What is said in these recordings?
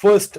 1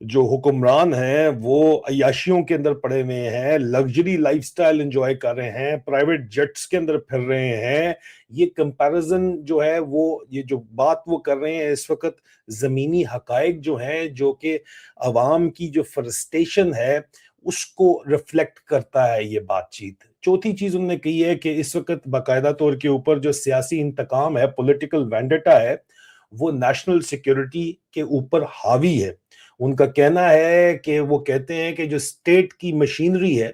جو حکمران ہیں وہ عیاشیوں کے اندر پڑے ہوئے ہیں, لگژری لائف سٹائل انجوائے کر رہے ہیں, پرائیویٹ جیٹس کے اندر پھر رہے ہیں. یہ کمپیرزن جو ہے وہ, یہ جو بات وہ کر رہے ہیں اس وقت, زمینی حقائق جو ہیں, جو کہ عوام کی جو فرسٹیشن ہے اس کو ریفلیکٹ کرتا ہے یہ بات چیت. چوتھی چیز انہوں نے کہی ہے کہ اس وقت باقاعدہ طور کے اوپر جو سیاسی انتقام ہے, پولیٹیکل وینڈیٹا ہے, وہ نیشنل سیکیورٹی کے اوپر حاوی ہے. ان کا کہنا ہے کہ وہ کہتے ہیں کہ جو اسٹیٹ کی مشینری ہے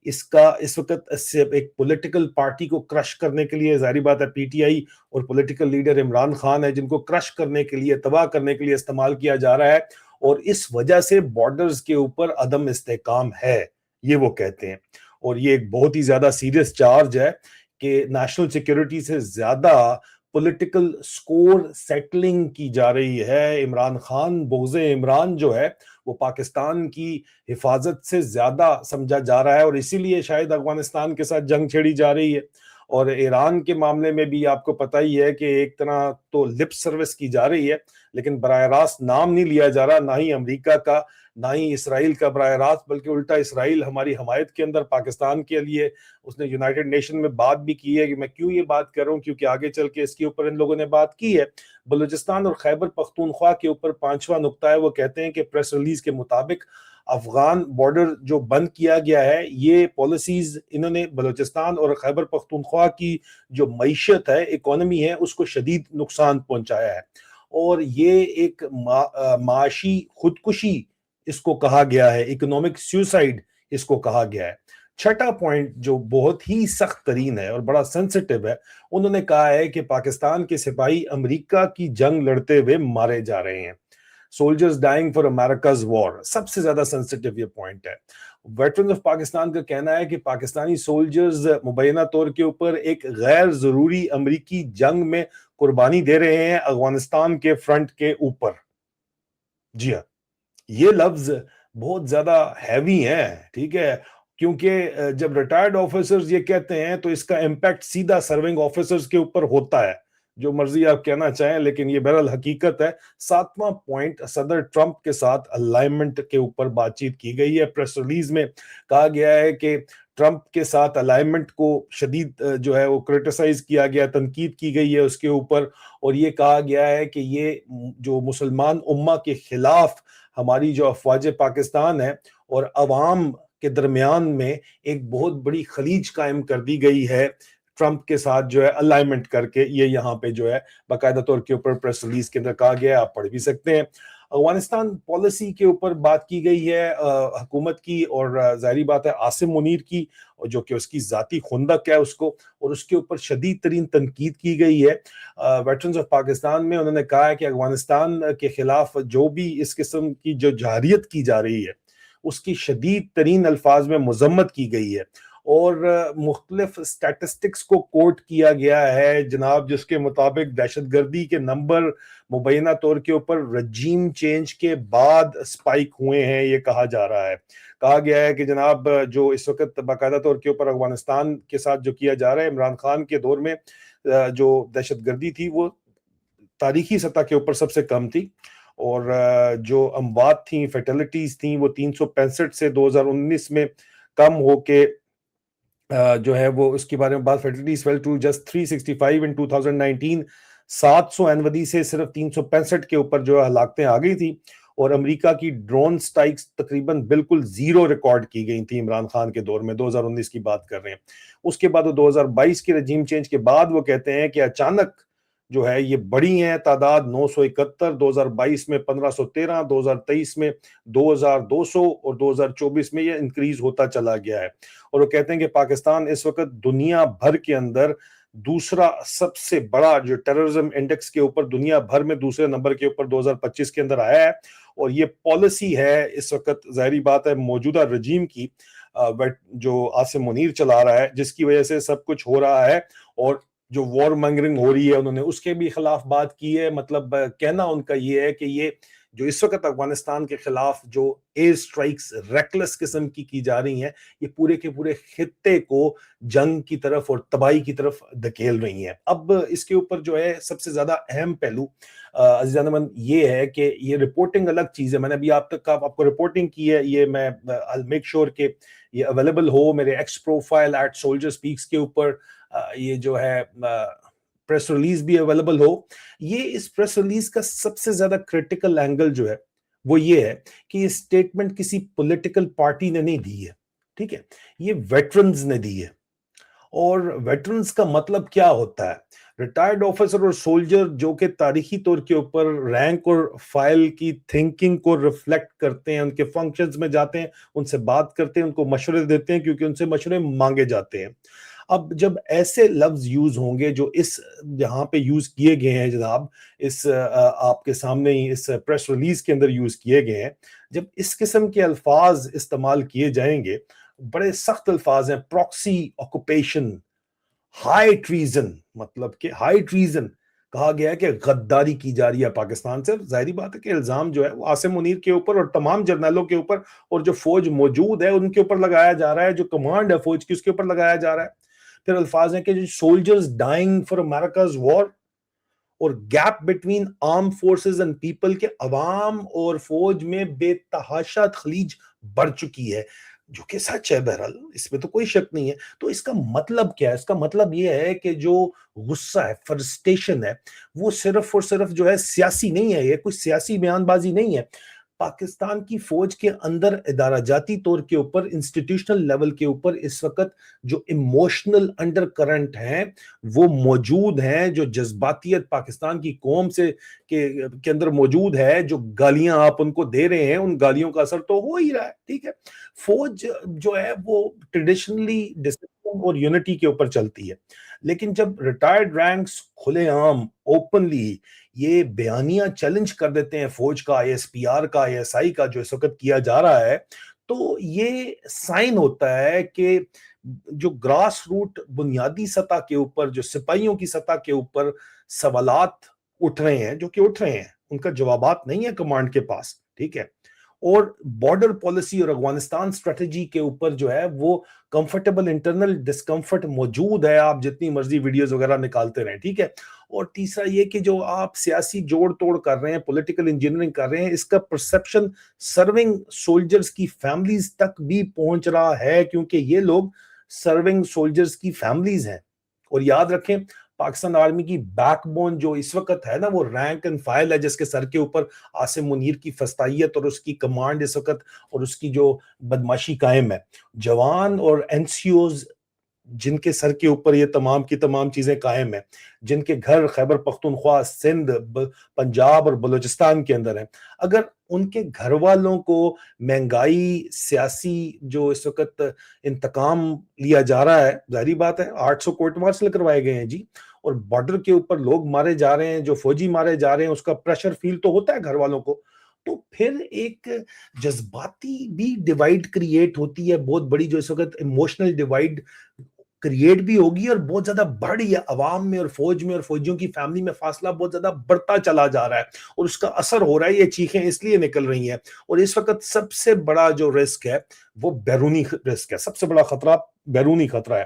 اس کا اس وقت ایک پولیٹیکل پارٹی کو کرش کرنے کے لیے, ظاہری بات ہے پی ٹی آئی اور پولیٹیکل لیڈر عمران خان ہے جن کو کرش کرنے کے لیے, تباہ کرنے کے لیے استعمال کیا جا رہا ہے, اور اس وجہ سے بارڈرز کے اوپر عدم استحکام ہے, یہ وہ کہتے ہیں. اور یہ ایک بہت ہی زیادہ سیریس چارج ہے کہ نیشنل سیکیورٹی سے زیادہ پولیٹیکل سکور سیٹلنگ کی جا رہی ہے. عمران خان, بغض عمران جو ہے وہ پاکستان کی حفاظت سے زیادہ سمجھا جا رہا ہے, اور اسی لیے شاید افغانستان کے ساتھ جنگ چھیڑی جا رہی ہے. اور ایران کے معاملے میں بھی آپ کو پتہ ہی ہے کہ ایک طرح تو لپ سروس کی جا رہی ہے, لیکن براہ راست نام نہیں لیا جا رہا, نہ ہی امریکہ کا نہ ہی اسرائیل کا براہ راست, بلکہ الٹا اسرائیل ہماری حمایت کے اندر پاکستان کے لیے اس نے یونائٹڈ نیشن میں بات بھی کی ہے. کہ میں کیوں یہ بات کر رہا ہوں, کیونکہ آگے چل کے اس کے اوپر ان لوگوں نے بات کی ہے. بلوچستان اور خیبر پختونخوا کے اوپر پانچواں نقطہ ہے, وہ کہتے ہیں کہ پریس ریلیز کے مطابق افغان بارڈر جو بند کیا گیا ہے, یہ پالیسیز انہوں نے بلوچستان اور خیبر پختونخوا کی جو معیشت ہے, اکانومی ہے, اس کو شدید نقصان پہنچایا ہے, اور یہ ایک معاشی خودکشی اس کو کہا گیا ہے, اکنامک سیوسائیڈ اس کو کہا گیا ہے. چھٹا پوائنٹ جو بہت ہی سخت ترین ہے اور بڑا سینسٹیو ہے, انہوں نے کہا ہے کہ پاکستان کے سپاہی امریکہ کی جنگ لڑتے ہوئے مارے جا رہے ہیں. سولجرز ڈائنگ فار امریکاز وار, سب سے زیادہ سینسٹیو یہ پوائنٹ ہے. ویٹرنز آف پاکستان کا کہنا ہے کہ پاکستانی سولجرز مبینہ طور کے اوپر ایک غیر ضروری امریکی جنگ میں قربانی دے رہے ہیں افغانستان کے فرنٹ کے اوپر. جی ہاں, یہ لفظ بہت زیادہ ہیوی ہیں, ٹھیک ہے, کیونکہ جب ریٹائرڈ آفیسرز یہ کہتے ہیں تو اس کا امپیکٹ سیدھا سرونگ آفیسرز کے اوپر ہوتا ہے, جو مرضی آپ کہنا چاہیں, لیکن یہ بہرحال حقیقت ہے. ساتواں پوائنٹ, صدر ٹرمپ کے ساتھ الائنمنٹ کے اوپر بات چیت کی گئی ہے. پریس ریلیز میں کہا گیا ہے کہ ٹرمپ کے ساتھ الائنمنٹ کو شدید جو ہے وہ کرٹیسائز کیا گیا, تنقید کی گئی ہے اس کے اوپر, اور یہ کہا گیا ہے کہ یہ جو مسلمان امہ کے خلاف ہماری جو افواج پاکستان ہے اور عوام کے درمیان میں ایک بہت بڑی خلیج قائم کر دی گئی ہے ٹرمپ کے ساتھ جو ہے الائنمنٹ کر کے. یہ یہاں پہ جو ہے باقاعدہ طور کے اوپر پریس ریلیز کے اندر کہا گیا ہے, آپ پڑھ بھی سکتے ہیں. افغانستان پالیسی کے اوپر بات کی گئی ہے حکومت کی, اور ظاہری بات ہے عاصم منیر کی, جو کہ اس کی ذاتی خندق ہے اس کو, اور اس کے اوپر شدید ترین تنقید کی گئی ہے. ویٹرنز آف پاکستان میں انہوں نے کہا ہے کہ افغانستان کے خلاف جو بھی اس قسم کی جو جارحیت کی جا رہی ہے اس کی شدید ترین الفاظ میں مذمت کی گئی ہے, اور مختلف سٹیٹسٹکس کو کوٹ کیا گیا ہے جناب, جس کے مطابق دہشت گردی کے نمبر مبینہ طور کے اوپر رجیم چینج کے بعد سپائک ہوئے ہیں, یہ کہا جا رہا ہے. کہا گیا ہے کہ جناب جو اس وقت باقاعدہ طور کے اوپر افغانستان کے ساتھ جو کیا جا رہا ہے, عمران خان کے دور میں جو دہشت گردی تھی وہ تاریخی سطح کے اوپر سب سے کم تھی, اور جو اموات تھیں, فیٹلٹیز تھیں, وہ 365 سے 2019 میں کم ہو کے جو ہے وہ اس کے بارے میں بات, فیٹلٹیز فیل ٹو جسٹ 365 ان 2019, 700 انودی سے صرف 365 کے اوپر جو ہلاکتیں آ گئی تھی, اور امریکہ کی ڈرون سٹائکس تقریباً بالکل زیرو ریکارڈ کی گئی تھی عمران خان کے دور میں, 2019 کی بات کر رہے ہیں. اس کے بعد 2022 کے رجیم چینج کے بعد وہ کہتے ہیں کہ اچانک جو ہے یہ بڑی ہیں تعداد, 971, 2022 میں 1513, 2023 میں 2200, اور 2024 میں یہ انکریز ہوتا چلا گیا ہے. اور وہ کہتے ہیں کہ پاکستان اس وقت دنیا بھر کے اندر دوسرا سب سے بڑا جو ٹیررزم انڈیکس کے اوپر دنیا بھر میں دوسرے نمبر کے اوپر 2025 کے اندر آیا ہے. اور یہ پالیسی ہے اس وقت, ظاہری بات ہے موجودہ رجیم کی جو عاصم منیر چلا رہا ہے, جس کی وجہ سے سب کچھ ہو رہا ہے. اور جو وار منگرنگ ہو رہی ہے انہوں نے اس کے بھی خلاف بات کی ہے. مطلب کہنا ان کا یہ ہے کہ یہ جو اس وقت افغانستان کے خلاف جو ایئر سٹرائکس ریکلس قسم کی جا رہی ہیں، یہ پورے کے پورے خطے کو جنگ کی طرف اور تباہی کی طرف دھکیل رہی ہیں۔ اب اس کے اوپر جو ہے سب سے زیادہ اہم پہلو عزیزان من یہ ہے کہ یہ رپورٹنگ الگ چیز ہے، میں نے ابھی آپ کو رپورٹنگ کی ہے، یہ میں I'll make sure کہ یہ اویلیبل ہو میرے ایکس پروفائل @SoldierSpeaks کے اوپر، یہ جو ہے پریس ریلیز بھی اویلیبل ہو۔ یہ اس پریس ریلیز کا سب سے زیادہ کریٹیکل اینگل جو ہے وہ یہ ہے کہ یہ سٹیٹمنٹ کسی پولیٹیکل پارٹی نے نہیں دی ہے، ٹھیک ہے، یہ ویٹرنز نے دی ہے۔ اور ویٹرنز کا مطلب کیا ہوتا ہے؟ ریٹائرڈ آفیسر اور سولجر جو کہ تاریخی طور کے اوپر رینک اور فائل کی تھنکنگ کو ریفلیکٹ کرتے ہیں، ان کے فنکشنز میں جاتے ہیں، ان سے بات کرتے ہیں، ان کو مشورے دیتے ہیں کیونکہ ان سے مشورے مانگے جاتے ہیں۔ اب جب ایسے لفظ یوز ہوں گے جو اس جہاں پہ یوز کیے گئے ہیں جناب، اس آپ کے سامنے ہی اس پریس ریلیز کے اندر یوز کیے گئے ہیں، جب اس قسم کے الفاظ استعمال کیے جائیں گے، بڑے سخت الفاظ ہیں، پراکسی آکوپیشن، ہائی ٹریزن، مطلب کہ ہائی ٹریزن کہا گیا ہے کہ غداری کی جا رہی ہے پاکستان سے۔ ظاہری بات ہے کہ الزام جو ہے وہ عاصم منیر کے اوپر اور تمام جرنیلوں کے اوپر اور جو فوج موجود ہے ان کے اوپر لگایا جا رہا ہے، جو کمانڈ ہے فوج کی اس کے اوپر لگایا جا رہا ہے۔ پھر الفاظ ہیں کہ جو سولجرز ڈائنگ فار امریکاز وار، اور gap between arm forces and people, کے عوام اور فوج میں بے تحاشا تخلیج بڑھ چکی ہے، جو کہ سچ ہے، بہرحال اس میں تو کوئی شک نہیں ہے۔ تو اس کا مطلب کیا ہے؟ اس کا مطلب یہ ہے کہ جو غصہ ہے، فرسٹیشن ہے، وہ صرف اور صرف جو ہے سیاسی نہیں ہے، یہ کوئی سیاسی بیان بازی نہیں ہے۔ پاکستان کی فوج کے اندر ادارہ جاتی طور کے اوپر، انسٹیٹیوشنل لیول کے اوپر اس وقت جو ایموشنل انڈر کرنٹ ہیں وہ موجود ہیں، جو جذباتیت پاکستان کی قوم سے کے اندر موجود ہے، جو گالیاں آپ ان کو دے رہے ہیں، ان گالیوں کا اثر تو ہو ہی رہا ہے، ٹھیک ہے۔ فوج جو ہے وہ ٹریڈیشنلی ڈسپلن اور یونٹی کے اوپر چلتی ہے، لیکن جب ریٹائرڈ رینکس کھلے عام اوپنلی یہ بیانیہ چیلنج کر دیتے ہیں فوج کا، ISPR کا، ISI کا جو اس وقت کیا جا رہا ہے، تو یہ سائن ہوتا ہے کہ جو گراس روٹ بنیادی سطح کے اوپر، جو سپاہیوں کی سطح کے اوپر سوالات اٹھ رہے ہیں، جو کہ اٹھ رہے ہیں، ان کا جوابات نہیں ہے کمانڈ کے پاس، ٹھیک ہے۔ اور بارڈر پالیسی اور افغانستان اسٹریٹجی کے اوپر جو ہے وہ کمفرٹیبل انٹرنل ڈسکمفرٹ موجود ہے، آپ جتنی مرضی ویڈیوز وغیرہ نکالتے رہیں، ٹھیک ہے۔ اور تیسرا یہ کہ جو آپ سیاسی جوڑ توڑ کر رہے ہیں، پولیٹیکل انجینئرنگ کر رہے ہیں، اس کا پرسپشن سرونگ سولجرز کی فیملیز تک بھی پہنچ رہا ہے، کیونکہ یہ لوگ سرونگ سولجرز کی فیملیز ہیں۔ اور یاد رکھیں، پاکستان آرمی کی بیک بون جو اس وقت ہے نا، وہ رینک اینڈ فائل ہے، جس کے سر کے اوپر عاصم منیر کی فستائیت اور اس کی کمانڈ اس وقت اور اس کی جو بدماشی قائم ہے۔ جوان اور NCOs جن کے سر کے اوپر یہ تمام کی تمام چیزیں قائم ہیں، جن کے گھر خیبر پختونخوا، سندھ، پنجاب اور بلوچستان کے اندر ہیں، اگر ان کے گھر والوں کو مہنگائی، سیاسی جو اس وقت انتقام لیا جا رہا ہے، ظاہری بات ہے 800 کورٹ مارشل کروائے گئے ہیں جی، اور بارڈر کے اوپر لوگ مارے جا رہے ہیں، جو فوجی مارے جا رہے ہیں، اس کا پریشر فیل تو ہوتا ہے گھر والوں کو، تو پھر ایک جذباتی بھی ڈیوائیڈ کریٹ ہوتی ہے بہت بڑی، جو اس وقت ایموشنل ڈیوائیڈ کریٹ بھی ہوگی اور بہت زیادہ بڑھ رہی ہے عوام میں اور فوج میں، اور فوجیوں کی فیملی میں فاصلہ بہت زیادہ بڑھتا چلا جا رہا ہے، اور اس کا اثر ہو رہا ہے۔ یہ چیخیں اس لیے نکل رہی ہیں، اور اس وقت سب سے بڑا جو رسک ہے وہ بیرونی رسک ہے، سب سے بڑا خطرہ بیرونی خطرہ ہے،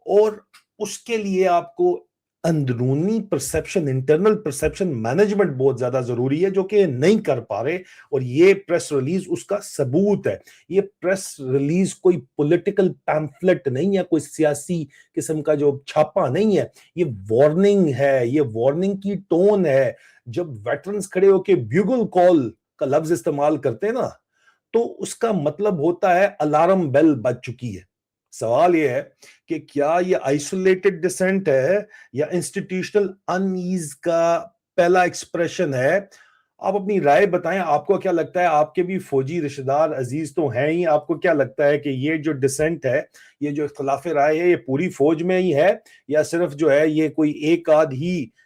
اور اس کے لیے آپ کو اندرونی پرسپشن، انٹرنل پرسپشن مینجمنٹ بہت زیادہ ضروری ہے، جو کہ نہیں کر پا رہے، اور یہ پریس ریلیز اس کا ثبوت ہے۔ یہ پریس ریلیز کوئی پولیٹیکل پیمفلٹ نہیں ہے، کوئی سیاسی قسم کا جو چھاپا نہیں ہے، یہ وارننگ ہے، یہ وارننگ کی ٹون ہے۔ جب ویٹرنز کھڑے ہو کے بیوگل کال کا لفظ استعمال کرتے ہیں نا، تو اس کا مطلب ہوتا ہے الارم بیل بج چکی ہے۔ سوال یہ ہے کہ کیا یہ آئسولیٹڈ ڈسینٹ ہے یا انسٹیٹیوشنل انیز کا پہلا ایکسپریشن ہے؟ آپ اپنی رائے بتائیں، آپ کو کیا لگتا ہے؟ آپ کے بھی فوجی رشتہ دار عزیز تو ہیں ہی، آپ کو کیا لگتا ہے کہ یہ جو ڈسینٹ ہے، یہ جو اختلاف رائے ہے، یہ پوری فوج میں ہی ہے، یا صرف جو ہے یہ کوئی ایک آدھ ہی